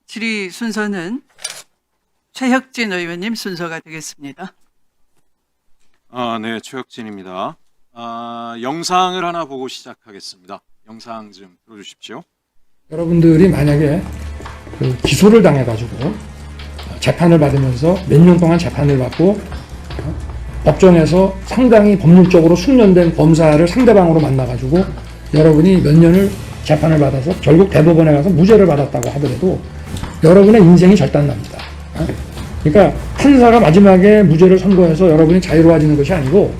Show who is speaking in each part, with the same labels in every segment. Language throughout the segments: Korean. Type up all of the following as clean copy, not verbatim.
Speaker 1: 질의 순서는 최혁진 의원님 순서가 되겠습니다.
Speaker 2: 네, 최혁진입니다. 영상을 하나 보고 시작하겠습니다. 영상 좀 틀어주십시오.
Speaker 3: 여러분들이 만약에 기소를 당해가지고 재판을 받으면서 몇 년 동안 재판을 받고 법정에서 상당히 법률적으로 숙련된 검사를 상대방으로 만나가지고 여러분이 몇 년을 재판을 받아서 결국 대법원에 가서 무죄를 받았다고 하더라도 여러분의 인생이 절단납니다. 그러니까 판사가 마지막에 무죄를 선고해서 여러분이 자유로워지는 것이 아니고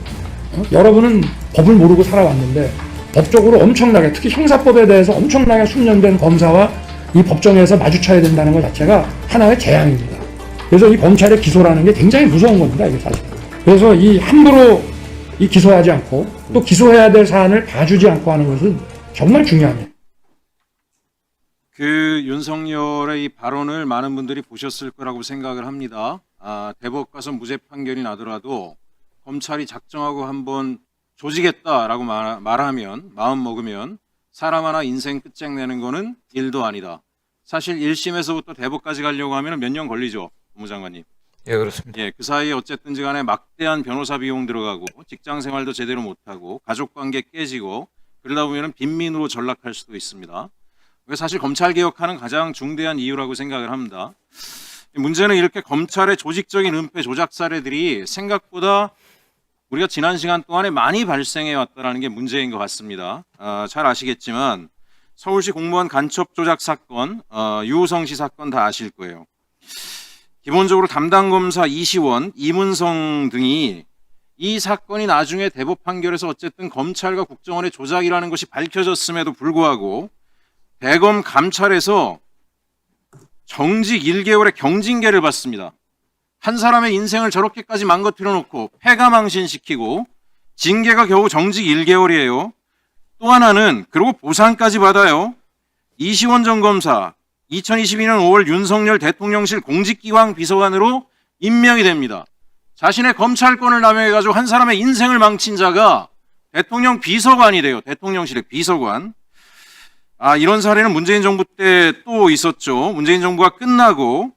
Speaker 3: 여러분은 법을 모르고 살아왔는데 법적으로 엄청나게, 특히 형사법에 대해서 엄청나게 숙련된 검사와 이 법정에서 마주쳐야 된다는 것 자체가 하나의 재앙입니다. 그래서 이 검찰의 기소라는 게 굉장히 무서운 겁니다, 이게 사실. 그래서 이 함부로 이 기소하지 않고 또 기소해야 될 사안을 봐주지 않고 하는 것은 정말 중요합니다.
Speaker 2: 윤석열의 이 발언을 많은 분들이 보셨을 거라고 생각을 합니다. 대법 가서 무죄 판결이 나더라도 검찰이 작정하고 한번 조지겠다라고 말하면, 마음 먹으면 사람 하나 인생 끝장내는 거는 일도 아니다. 사실 1심에서부터 대법까지 가려고 하면 몇 년 걸리죠, 법무장관님.
Speaker 4: 예, 그렇습니다.
Speaker 2: 예, 그 사이에 어쨌든지 간에 막대한 변호사 비용 들어가고 직장 생활도 제대로 못하고 가족 관계 깨지고 그러다 보면 빈민으로 전락할 수도 있습니다. 그래서 사실 검찰 개혁하는 가장 중대한 이유라고 생각을 합니다. 문제는 이렇게 검찰의 조직적인 은폐 조작 사례들이 생각보다 우리가 지난 시간 동안에 많이 발생해 왔다는 게 문제인 것 같습니다. 잘 아시겠지만 서울시 공무원 간첩 조작 사건, 유우성 씨 사건 다 아실 거예요. 기본적으로 담당 검사 이시원, 이문성 등이 이 사건이 나중에 대법 판결에서 어쨌든 검찰과 국정원의 조작이라는 것이 밝혀졌음에도 불구하고 대검 감찰에서 정직 1개월의 경징계를 받습니다. 한 사람의 인생을 저렇게까지 망가뜨려 놓고 패가망신시키고 징계가 겨우 정직 1개월이에요. 또 하나는 그리고 보상까지 받아요. 이시원 전 검사 2022년 5월 윤석열 대통령실 공직기강 비서관으로 임명이 됩니다. 자신의 검찰권을 남용해가지고 한 사람의 인생을 망친 자가 대통령 비서관이 돼요. 대통령실의 비서관. 이런 사례는 문재인 정부 때 또 있었죠. 문재인 정부가 끝나고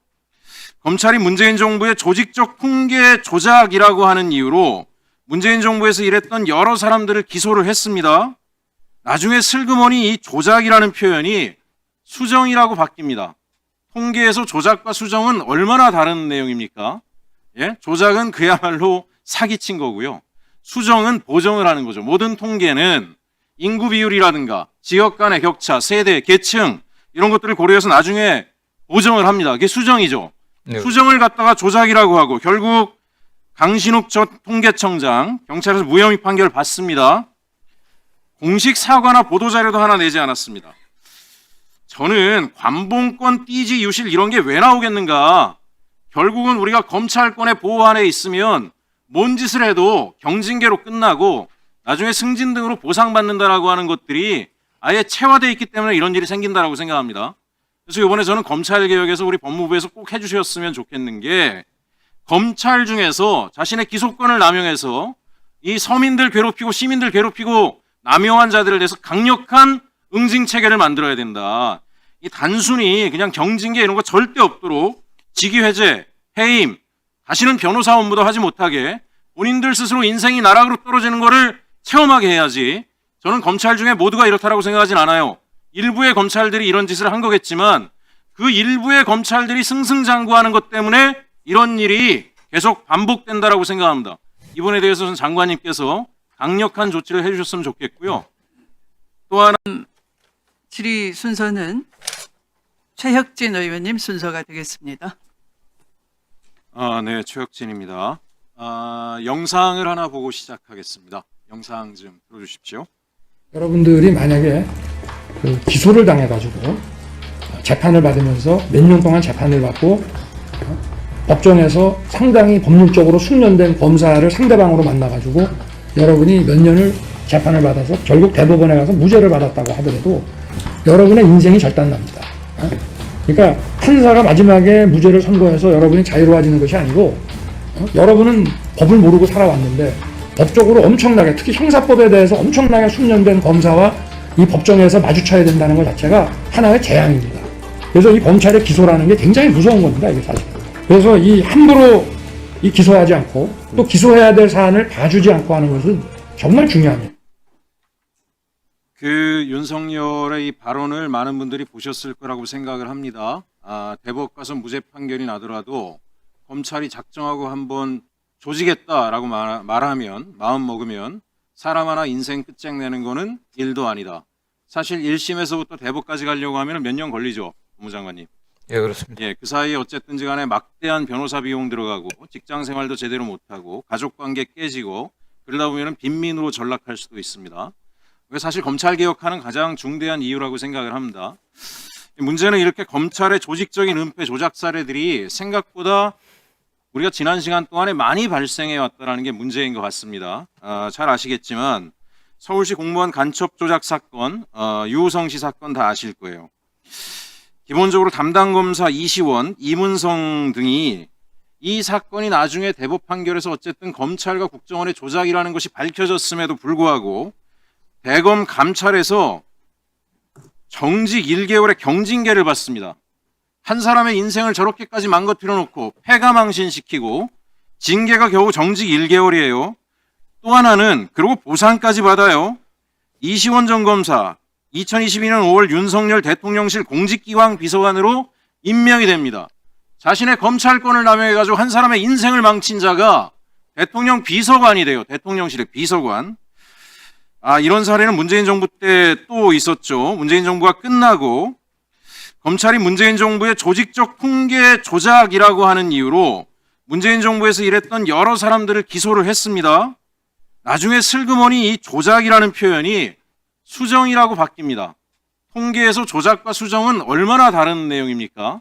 Speaker 2: 검찰이 문재인 정부의 조직적 통계 조작이라고 하는 이유로 문재인 정부에서 일했던 여러 사람들을 기소를 했습니다. 나중에 슬그머니 이 조작이라는 표현이 수정이라고 바뀝니다. 통계에서 조작과 수정은 얼마나 다른 내용입니까? 예? 조작은 그야말로 사기친 거고요. 수정은 보정을 하는 거죠. 모든 통계는 인구 비율이라든가 지역 간의 격차, 세대, 계층 이런 것들을 고려해서 나중에 보정을 합니다. 그게 수정이죠.
Speaker 4: 네.
Speaker 2: 수정을 갖다가 조작이라고 하고 결국 강신욱 전 통계청장 경찰에서 무혐의 판결을 받습니다. 공식 사과나 보도자료도 하나 내지 않았습니다. 저는 관봉권, 띠지, 유실 이런 게 왜 나오겠는가. 결국은 우리가 검찰권의 보호 안에 있으면 뭔 짓을 해도 경징계로 끝나고 나중에 승진 등으로 보상받는다라고 하는 것들이 아예 체화되어 있기 때문에 이런 일이 생긴다라고 생각합니다. 그래서 이번에 저는 검찰개혁에서 우리 법무부에서 꼭 해주셨으면 좋겠는 게 검찰 중에서 자신의 기소권을 남용해서 이 서민들 괴롭히고 시민들 괴롭히고 남용한 자들에 대해서 강력한 응징 체계를 만들어야 된다. 이 단순히 그냥 경징계 이런 거 절대 없도록 직위해제, 해임, 다시는 변호사 업무도 하지 못하게 본인들 스스로 인생이 나락으로 떨어지는 거를 체험하게 해야지. 저는 검찰 중에 모두가 이렇다라고 생각하진 않아요. 일부의 검찰들이 이런 짓을 한 거겠지만 그 일부의 검찰들이 승승장구하는 것 때문에 이런 일이 계속 반복된다라고 생각합니다. 이번에 대해서는 장관님께서 강력한 조치를 해주셨으면 좋겠고요. 또 하나
Speaker 1: 질의 순서는 최혁진 의원님 순서가 되겠습니다.
Speaker 2: 네, 최혁진입니다. 영상을 하나 보고 시작하겠습니다. 영상 좀 틀어주십시오.
Speaker 3: 여러분들이 만약에 기소를 당해가지고 재판을 받으면서 몇 년 동안 재판을 받고 법정에서 상당히 법률적으로 숙련된 검사를 상대방으로 만나가지고 여러분이 몇 년을 재판을 받아서 결국 대법원에 가서 무죄를 받았다고 하더라도 여러분의 인생이 절단납니다. 그러니까 판사가 마지막에 무죄를 선고해서 여러분이 자유로워지는 것이 아니고 여러분은 법을 모르고 살아왔는데 법적으로 엄청나게, 특히 형사법에 대해서 엄청나게 숙련된 검사와 이 법정에서 마주쳐야 된다는 것 자체가 하나의 재앙입니다. 그래서 이 검찰의 기소라는 게 굉장히 무서운 겁니다, 이게 사실. 그래서 이 함부로 이 기소하지 않고 또 기소해야 될 사안을 봐주지 않고 하는 것은 정말 중요합니다.
Speaker 2: 그 윤석열의 이 발언을 많은 분들이 보셨을 거라고 생각을 합니다. 대법 가서 무죄 판결이 나더라도 검찰이 작정하고 한번 조지겠다라고 말하면, 마음 먹으면 사람 하나 인생 끝장내는 거는 일도 아니다. 사실 1심에서부터 대법까지 가려고 하면 몇 년 걸리죠, 법무장관님.
Speaker 4: 예, 그렇습니다.
Speaker 2: 예, 그 사이에 어쨌든지 간에 막대한 변호사 비용 들어가고 직장 생활도 제대로 못하고 가족 관계 깨지고 그러다 보면 빈민으로 전락할 수도 있습니다. 그게 사실 검찰 개혁하는 가장 중대한 이유라고 생각을 합니다. 문제는 이렇게 검찰의 조직적인 은폐 조작 사례들이 생각보다 우리가 지난 시간 동안에 많이 발생해 왔다는 게 문제인 것 같습니다. 잘 아시겠지만 서울시 공무원 간첩 조작 사건, 유우성 씨 사건 다 아실 거예요. 기본적으로 담당 검사 이시원, 이문성 등이 이 사건이 나중에 대법 판결에서 어쨌든 검찰과 국정원의 조작이라는 것이 밝혀졌음에도 불구하고 대검 감찰에서 정직 1개월의 경징계를 받습니다. 한 사람의 인생을 저렇게까지 망가뜨려 놓고 패가망신시키고 징계가 겨우 정직 1개월이에요. 또 하나는 그리고 보상까지 받아요. 이시원 전 검사 2022년 5월 윤석열 대통령실 공직기강 비서관으로 임명이 됩니다. 자신의 검찰권을 남용해가지고 한 사람의 인생을 망친 자가 대통령 비서관이 돼요. 대통령실의 비서관. 이런 사례는 문재인 정부 때 또 있었죠. 문재인 정부가 끝나고 검찰이 문재인 정부의 조직적 통계 조작이라고 하는 이유로 문재인 정부에서 일했던 여러 사람들을 기소를 했습니다. 나중에 슬그머니 이 조작이라는 표현이 수정이라고 바뀝니다. 통계에서 조작과 수정은 얼마나 다른 내용입니까?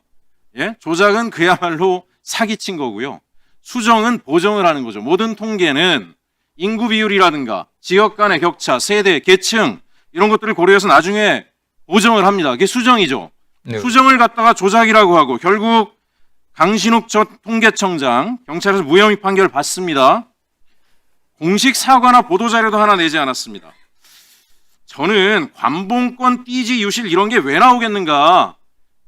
Speaker 2: 예? 조작은 그야말로 사기친 거고요. 수정은 보정을 하는 거죠. 모든 통계는 인구 비율이라든가 지역 간의 격차, 세대, 계층 이런 것들을 고려해서 나중에 보정을 합니다. 그게 수정이죠.
Speaker 4: 네.
Speaker 2: 수정을 갖다가 조작이라고 하고 결국 강신욱 전 통계청장 경찰에서 무혐의 판결을 받습니다. 공식 사과나 보도자료도 하나 내지 않았습니다. 저는 관봉권, 띠지, 유실 이런 게 왜 나오겠는가.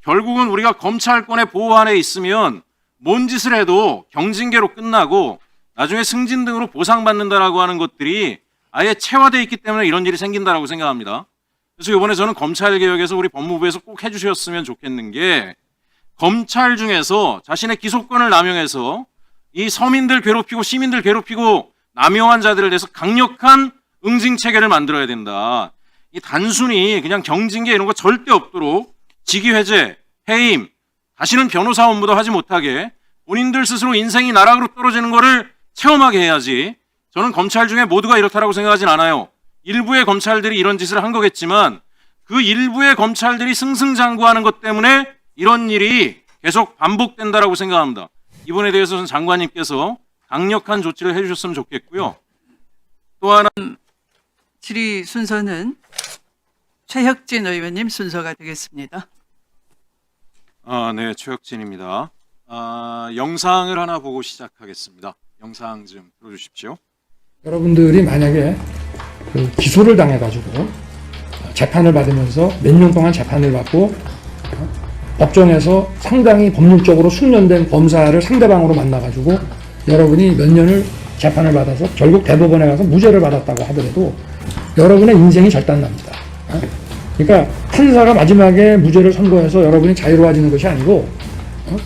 Speaker 2: 결국은 우리가 검찰권의 보호 안에 있으면 뭔 짓을 해도 경징계로 끝나고 나중에 승진 등으로 보상받는다라고 하는 것들이 아예 체화되어 있기 때문에 이런 일이 생긴다라고 생각합니다. 그래서 이번에 저는 검찰개혁에서 우리 법무부에서 꼭 해주셨으면 좋겠는 게 검찰 중에서 자신의 기소권을 남용해서 이 서민들 괴롭히고 시민들 괴롭히고 남용한 자들에 대해서 강력한 응징 체계를 만들어야 된다. 이 단순히 그냥 경징계 이런 거 절대 없도록 직위해제, 해임, 다시는 변호사 업무도 하지 못하게 본인들 스스로 인생이 나락으로 떨어지는 거를 체험하게 해야지. 저는 검찰 중에 모두가 이렇다라고 생각하진 않아요. 일부의 검찰들이 이런 짓을 한 거겠지만 그 일부의 검찰들이 승승장구하는 것 때문에 이런 일이 계속 반복된다라고 생각합니다. 이번에 대해서는 장관님께서 강력한 조치를 해주셨으면 좋겠고요. 또 하나
Speaker 1: 질의 순서는 최혁진 의원님 순서가 되겠습니다.
Speaker 2: 네, 최혁진입니다. 영상을 하나 보고 시작하겠습니다. 영상 좀 틀어주십시오.
Speaker 3: 여러분들이 만약에 그 기소를 당해가지고 재판을 받으면서 몇 년 동안 재판을 받고 법정에서 상당히 법률적으로 숙련된 검사를 상대방으로 만나가지고 여러분이 몇 년을 재판을 받아서 결국 대법원에 가서 무죄를 받았다고 하더라도 여러분의 인생이 절단납니다. 그러니까 판사가 마지막에 무죄를 선고해서 여러분이 자유로워지는 것이 아니고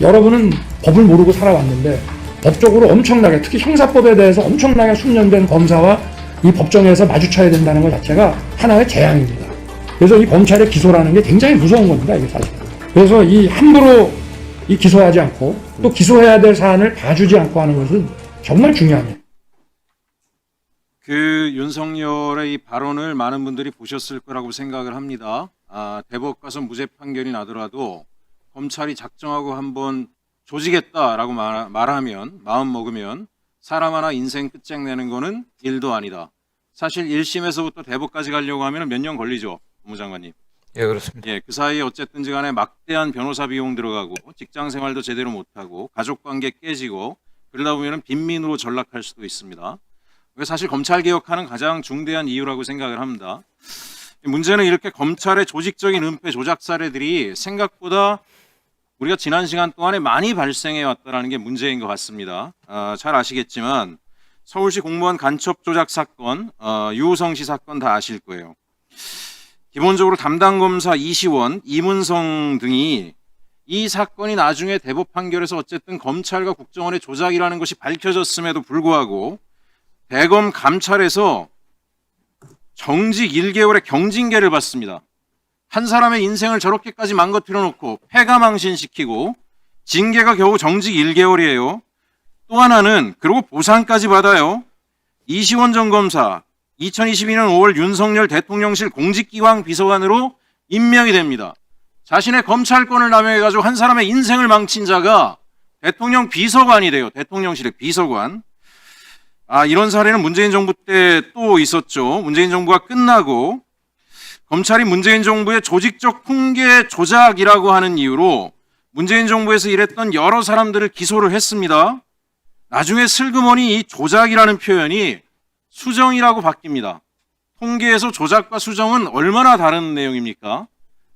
Speaker 3: 여러분은 법을 모르고 살아왔는데 법적으로 엄청나게 특히 형사법에 대해서 엄청나게 숙련된 검사와 이 법정에서 마주쳐야 된다는 것 자체가 하나의 재앙입니다. 그래서 이 검찰의 기소라는 게 굉장히 무서운 겁니다, 이게 사실. 그래서 이 함부로 이 기소하지 않고 또 기소해야 될 사안을 봐주지 않고 하는 것은 정말 중요합니다.
Speaker 2: 그 윤석열의 이 발언을 많은 분들이 보셨을 거라고 생각을 합니다. 대법 가서 무죄 판결이 나더라도 검찰이 작정하고 한번 조지겠다라고 말하면, 마음 먹으면 사람 하나 인생 끝장내는 거는 일도 아니다. 사실 1심에서부터 대법까지 가려고 하면 몇 년 걸리죠, 법무장관님.
Speaker 4: 예, 그렇습니다.
Speaker 2: 예, 그 사이에 어쨌든지 간에 막대한 변호사 비용 들어가고 직장 생활도 제대로 못하고 가족 관계 깨지고 그러다 보면 빈민으로 전락할 수도 있습니다. 그게 사실 검찰 개혁하는 가장 중대한 이유라고 생각을 합니다. 문제는 이렇게 검찰의 조직적인 은폐 조작 사례들이 생각보다 우리가 지난 시간 동안에 많이 발생해 왔다는 게 문제인 것 같습니다. 잘 아시겠지만 서울시 공무원 간첩 조작 사건, 유우성 씨 사건 다 아실 거예요. 기본적으로 담당 검사 이시원, 이문성 등이 이 사건이 나중에 대법 판결에서 어쨌든 검찰과 국정원의 조작이라는 것이 밝혀졌음에도 불구하고 대검 감찰에서 정직 1개월의 경징계를 받습니다. 한 사람의 인생을 저렇게까지 망가뜨려 놓고 패가망신시키고 징계가 겨우 정직 1개월이에요. 또 하나는 그리고 보상까지 받아요. 이시원 전 검사 2022년 5월 윤석열 대통령실 공직기강 비서관으로 임명이 됩니다. 자신의 검찰권을 남용해가지고 한 사람의 인생을 망친 자가 대통령 비서관이 돼요. 대통령실의 비서관. 이런 사례는 문재인 정부 때 또 있었죠. 문재인 정부가 끝나고 검찰이 문재인 정부의 조직적 통계 조작이라고 하는 이유로 문재인 정부에서 일했던 여러 사람들을 기소를 했습니다. 나중에 슬그머니 이 조작이라는 표현이 수정이라고 바뀝니다. 통계에서 조작과 수정은 얼마나 다른 내용입니까?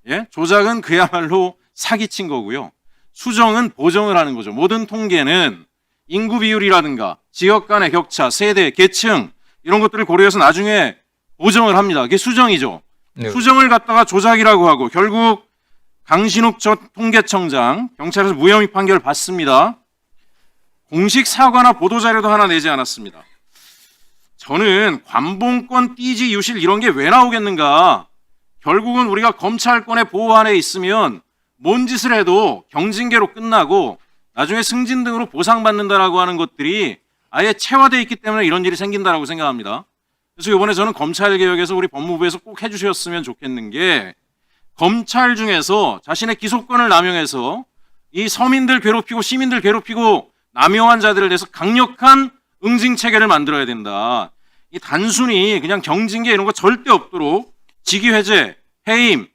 Speaker 2: 예? 조작은 그야말로 사기친 거고요. 수정은 보정을 하는 거죠. 모든 통계는 인구 비율이라든가 지역 간의 격차, 세대, 계층 이런 것들을 고려해서 나중에 보정을 합니다. 그게 수정이죠.
Speaker 4: 네.
Speaker 2: 수정을 갖다가 조작이라고 하고 결국 강신욱 전 통계청장 경찰에서 무혐의 판결을 받습니다. 공식 사과나 보도자료도 하나 내지 않았습니다. 저는 관봉권, 띠지, 유실 이런 게 왜 나오겠는가. 결국은 우리가 검찰권의 보호 안에 있으면 뭔 짓을 해도 경징계로 끝나고 나중에 승진 등으로 보상받는다라고 하는 것들이 아예 체화되어 있기 때문에 이런 일이 생긴다라고 생각합니다. 그래서 이번에 저는 검찰개혁에서 우리 법무부에서 꼭 해주셨으면 좋겠는 게 검찰 중에서 자신의 기소권을 남용해서 이 서민들 괴롭히고 시민들 괴롭히고 남용한 자들에 대해서 강력한 응징 체계를 만들어야 된다. 이 단순히 그냥 경징계 이런 거 절대 없도록 직위해제, 해임,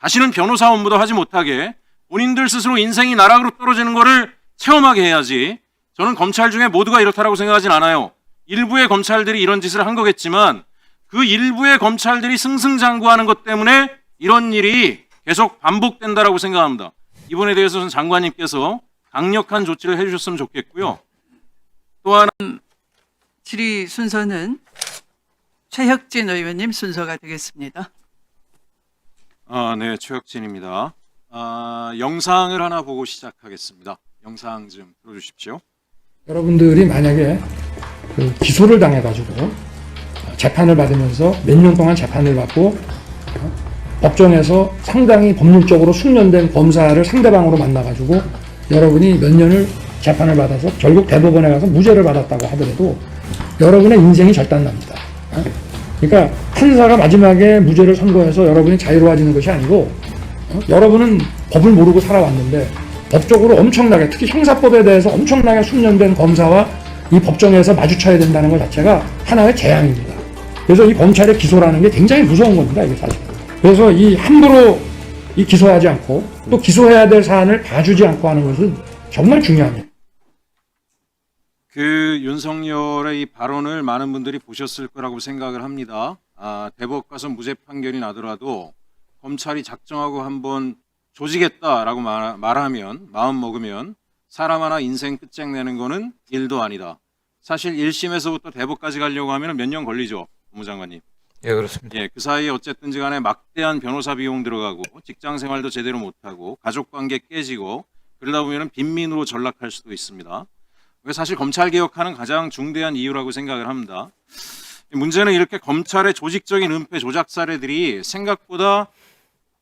Speaker 2: 다시는 변호사 업무도 하지 못하게 본인들 스스로 인생이 나락으로 떨어지는 거를 체험하게 해야지. 저는 검찰 중에 모두가 이렇다라고 생각하진 않아요. 일부의 검찰들이 이런 짓을 한 거겠지만 그 일부의 검찰들이 승승장구하는 것 때문에 이런 일이 계속 반복된다라고 생각합니다. 이번에 대해서는 장관님께서 강력한 조치를 해주셨으면 좋겠고요. 또 하나
Speaker 1: 질의 순서는 최혁진 의원님 순서가 되겠습니다.
Speaker 2: 네, 최혁진입니다. 영상을 하나 보고 시작하겠습니다. 영상 좀 틀어주십시오.
Speaker 3: 여러분들이 만약에 기소를 당해가지고 재판을 받으면서 몇 년 동안 재판을 받고 법정에서 상당히 법률적으로 숙련된 검사를 상대방으로 만나가지고 여러분이 몇 년을 재판을 받아서 결국 대법원에 가서 무죄를 받았다고 하더라도 여러분의 인생이 절단납니다. 그러니까 판사가 마지막에 무죄를 선고해서 여러분이 자유로워지는 것이 아니고 여러분은 법을 모르고 살아왔는데 법적으로 엄청나게 특히 형사법에 대해서 엄청나게 숙련된 검사와 이 법정에서 마주쳐야 된다는 것 자체가 하나의 재앙입니다. 그래서 이 검찰의 기소라는 게 굉장히 무서운 겁니다. 이게 사실. 그래서 이 함부로 이 기소하지 않고 또 기소해야 될 사안을 봐주지 않고 하는 것은 정말 중요합니다.
Speaker 2: 그 윤석열의 이 발언을 많은 분들이 보셨을 거라고 생각을 합니다. 대법 가서 무죄 판결이 나더라도 검찰이 작정하고 한번 조지겠다라고 말하면 마음 먹으면 사람 하나 인생 끝장내는 거는 일도 아니다. 사실 1심에서부터 대법까지 가려고 하면 몇 년 걸리죠, 법무장관님.
Speaker 4: 예, 그렇습니다.
Speaker 2: 예, 그 사이에 어쨌든지 간에 막대한 변호사 비용 들어가고 직장 생활도 제대로 못하고 가족관계 깨지고 그러다 보면 빈민으로 전락할 수도 있습니다. 사실 검찰 개혁하는 가장 중대한 이유라고 생각을 합니다. 문제는 이렇게 검찰의 조직적인 은폐 조작 사례들이 생각보다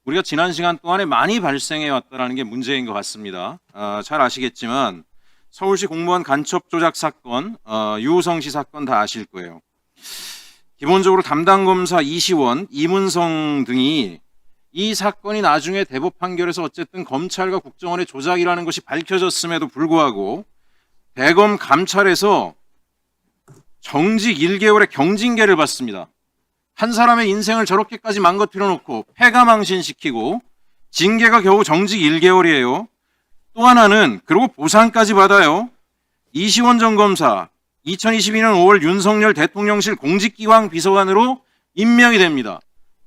Speaker 2: 우리가 지난 시간 동안에 많이 발생해 왔다는 게 문제인 것 같습니다. 잘 아시겠지만 서울시 공무원 간첩 조작 사건, 유우성 씨 사건 다 아실 거예요. 기본적으로 담당 검사 이시원, 이문성 등이 이 사건이 나중에 대법 판결에서 어쨌든 검찰과 국정원의 조작이라는 것이 밝혀졌음에도 불구하고 대검 감찰에서 정직 1개월의 경징계를 받습니다. 한 사람의 인생을 저렇게까지 망가뜨려 놓고 패가망신시키고 징계가 겨우 정직 1개월이에요. 또 하나는 그리고 보상까지 받아요. 이시원 전 검사 2022년 5월 윤석열 대통령실 공직기강 비서관으로 임명이 됩니다.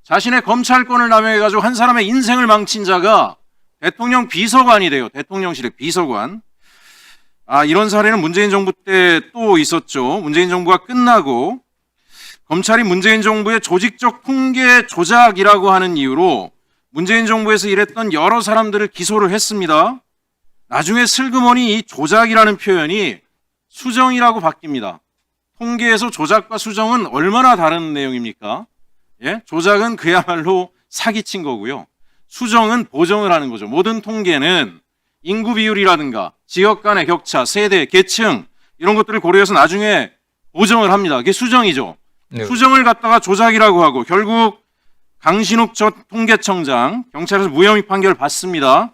Speaker 2: 자신의 검찰권을 남용해가지고 한 사람의 인생을 망친 자가 대통령 비서관이 돼요. 대통령실의 비서관. 이런 사례는 문재인 정부 때 또 있었죠. 문재인 정부가 끝나고 검찰이 문재인 정부의 조직적 통계 조작이라고 하는 이유로 문재인 정부에서 일했던 여러 사람들을 기소를 했습니다. 나중에 슬그머니 이 조작이라는 표현이 수정이라고 바뀝니다. 통계에서 조작과 수정은 얼마나 다른 내용입니까? 예? 조작은 그야말로 사기친 거고요. 수정은 보정을 하는 거죠. 모든 통계는 인구 비율이라든가 지역 간의 격차, 세대, 계층 이런 것들을 고려해서 나중에 보정을 합니다. 그게 수정이죠.
Speaker 4: 네.
Speaker 2: 수정을 갖다가 조작이라고 하고 결국 강신욱 전 통계청장 경찰에서 무혐의 판결을 받습니다.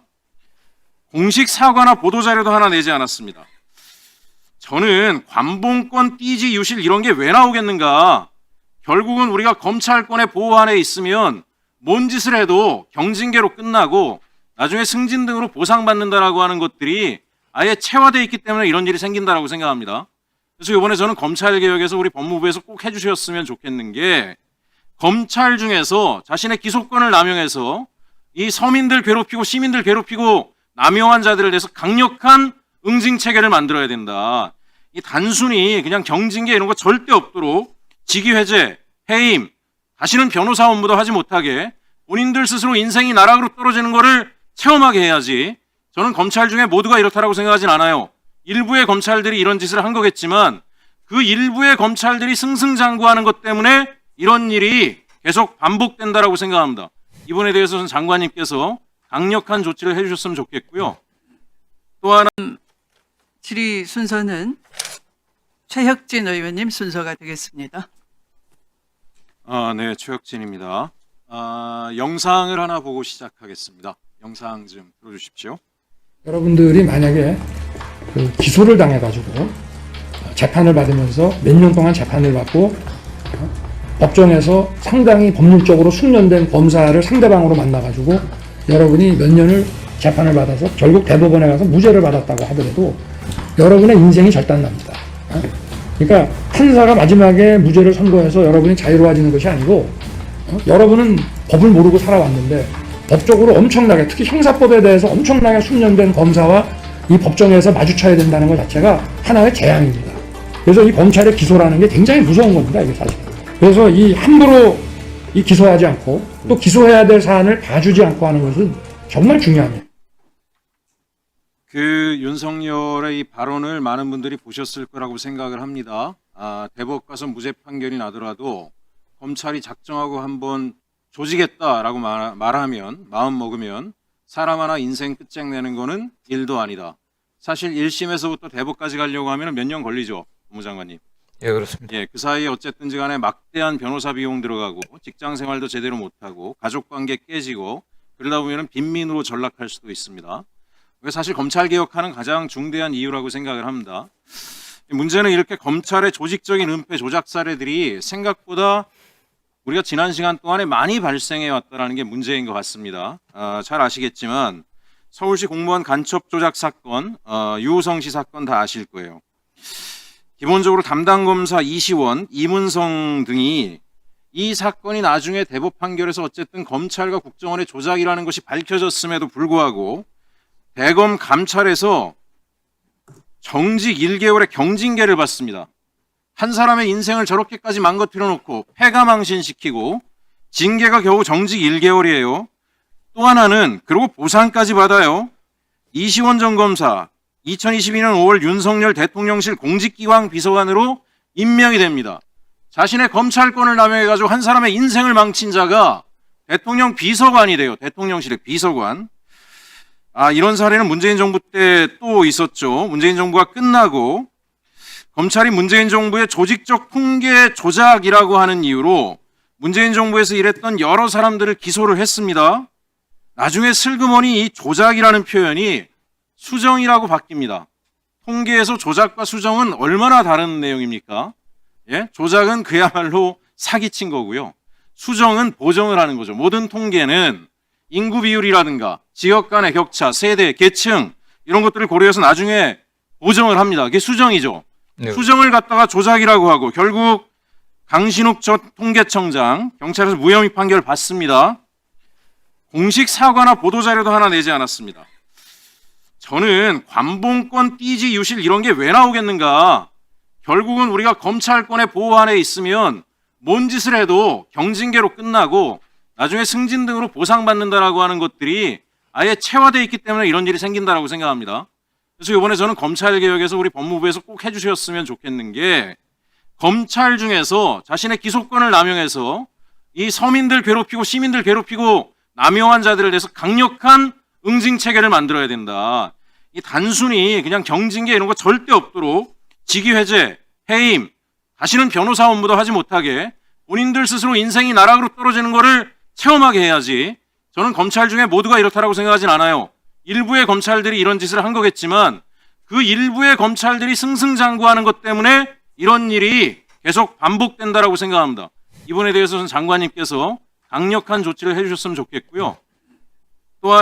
Speaker 2: 공식 사과나 보도자료도 하나 내지 않았습니다. 저는 관봉권, 띠지, 유실 이런 게 왜 나오겠는가. 결국은 우리가 검찰권의 보호 안에 있으면 뭔 짓을 해도 경징계로 끝나고 나중에 승진 등으로 보상받는다라고 하는 것들이 아예 체화되어 있기 때문에 이런 일이 생긴다라고 생각합니다. 그래서 이번에 저는 검찰개혁에서 우리 법무부에서 꼭 해주셨으면 좋겠는 게 검찰 중에서 자신의 기소권을 남용해서 이 서민들 괴롭히고 시민들 괴롭히고 남용한 자들에 대해서 강력한 응징 체계를 만들어야 된다. 이 단순히 그냥 경징계 이런 거 절대 없도록 직위해제, 해임, 다시는 변호사 업무도 하지 못하게 본인들 스스로 인생이 나락으로 떨어지는 거를 체험하게 해야지. 저는 검찰 중에 모두가 이렇다라고 생각하진 않아요. 일부의 검찰들이 이런 짓을 한 거겠지만 그 일부의 검찰들이 승승장구하는 것 때문에 이런 일이 계속 반복된다라고 생각합니다. 이번에 대해서는 장관님께서 강력한 조치를 해주셨으면 좋겠고요. 또 하나
Speaker 1: 질의 순서는 최혁진 의원님 순서가 되겠습니다.
Speaker 2: 네, 최혁진입니다. 영상을 하나 보고 시작하겠습니다. 영상 좀 틀어주십시오.
Speaker 3: 여러분들이 만약에 그 기소를 당해가지고 재판을 받으면서 몇 년 동안 재판을 받고 법정에서 상당히 법률적으로 숙련된 검사를 상대방으로 만나가지고 여러분이 몇 년을 재판을 받아서 결국 대법원에 가서 무죄를 받았다고 하더라도 여러분의 인생이 절단납니다. 그러니까 판사가 마지막에 무죄를 선고해서 여러분이 자유로워지는 것이 아니고 여러분은 법을 모르고 살아왔는데 법적으로 엄청나게 특히 형사법에 대해서 엄청나게 숙련된 검사와 이 법정에서 마주쳐야 된다는 것 자체가 하나의 재앙입니다. 그래서 이 검찰의 기소라는 게 굉장히 무서운 겁니다. 이게 사실. 그래서 이 함부로 이 기소하지 않고 또 기소해야 될 사안을 봐주지 않고 하는 것은 정말 중요합니다.
Speaker 2: 그 윤석열의 이 발언을 많은 분들이 보셨을 거라고 생각을 합니다. 대법 가서 무죄 판결이 나더라도 검찰이 작정하고 한번 조지겠다라고 말하면 마음 먹으면 사람 하나 인생 끝장내는 거는 일도 아니다. 사실 1심에서부터 대법까지 가려고 하면 몇 년 걸리죠, 법무장관님.
Speaker 4: 예, 그렇습니다.
Speaker 2: 예, 그 사이에 어쨌든지 간에 막대한 변호사 비용 들어가고 직장 생활도 제대로 못하고 가족 관계 깨지고 그러다 보면 빈민으로 전락할 수도 있습니다. 사실 검찰 개혁하는 가장 중대한 이유라고 생각을 합니다. 문제는 이렇게 검찰의 조직적인 은폐 조작 사례들이 생각보다 우리가 지난 시간 동안에 많이 발생해 왔다는 게 문제인 것 같습니다. 잘 아시겠지만 서울시 공무원 간첩 조작 사건, 유우성 씨 사건 다 아실 거예요. 기본적으로 담당 검사 이시원, 이문성 등이 이 사건이 나중에 대법 판결에서 어쨌든 검찰과 국정원의 조작이라는 것이 밝혀졌음에도 불구하고 대검 감찰에서 정직 1개월의 경징계를 받습니다. 한 사람의 인생을 저렇게까지 망가뜨려 놓고 패가망신시키고 징계가 겨우 정직 1개월이에요. 또 하나는 그리고 보상까지 받아요. 이시원 전 검사 2022년 5월 윤석열 대통령실 공직기강 비서관으로 임명이 됩니다. 자신의 검찰권을 남용해가지고 한 사람의 인생을 망친 자가 대통령 비서관이 돼요. 대통령실의 비서관. 이런 사례는 문재인 정부 때 또 있었죠. 문재인 정부가 끝나고 검찰이 문재인 정부의 조직적 통계 조작이라고 하는 이유로 문재인 정부에서 일했던 여러 사람들을 기소를 했습니다. 나중에 슬그머니 이 조작이라는 표현이 수정이라고 바뀝니다. 통계에서 조작과 수정은 얼마나 다른 내용입니까? 예? 조작은 그야말로 사기친 거고요. 수정은 보정을 하는 거죠. 모든 통계는 인구 비율이라든가 지역 간의 격차, 세대, 계층 이런 것들을 고려해서 나중에 보정을 합니다. 그게 수정이죠.
Speaker 4: 네.
Speaker 2: 수정을 갖다가 조작이라고 하고 결국 강신욱 전 통계청장 경찰에서 무혐의 판결 받습니다. 공식 사과나 보도자료도 하나 내지 않았습니다. 저는 관봉권, 띠지, 유실 이런 게 왜 나오겠는가. 결국은 우리가 검찰권의 보호 안에 있으면 뭔 짓을 해도 경징계로 끝나고 나중에 승진 등으로 보상받는다라고 하는 것들이 아예 체화되어 있기 때문에 이런 일이 생긴다라고 생각합니다. 그래서 이번에 저는 검찰개혁에서 우리 법무부에서 꼭 해주셨으면 좋겠는 게 검찰 중에서 자신의 기소권을 남용해서 이 서민들 괴롭히고 시민들 괴롭히고 남용한 자들에 대해서 강력한 응징 체계를 만들어야 된다. 이 단순히 그냥 경징계 이런 거 절대 없도록 직위해제, 해임, 다시는 변호사 업무도 하지 못하게 본인들 스스로 인생이 나락으로 떨어지는 거를 체험하게 해야지. 저는 검찰 중에 모두가 이렇다라고 생각하진 않아요. 일부의 검찰들이 이런 짓을 한 거겠지만 그 일부의 검찰들이 승승장구하는 것 때문에 이런 일이 계속 반복된다라고 생각합니다. 이번에 대해서는 장관님께서 강력한 조치를 해주셨으면 좋겠고요.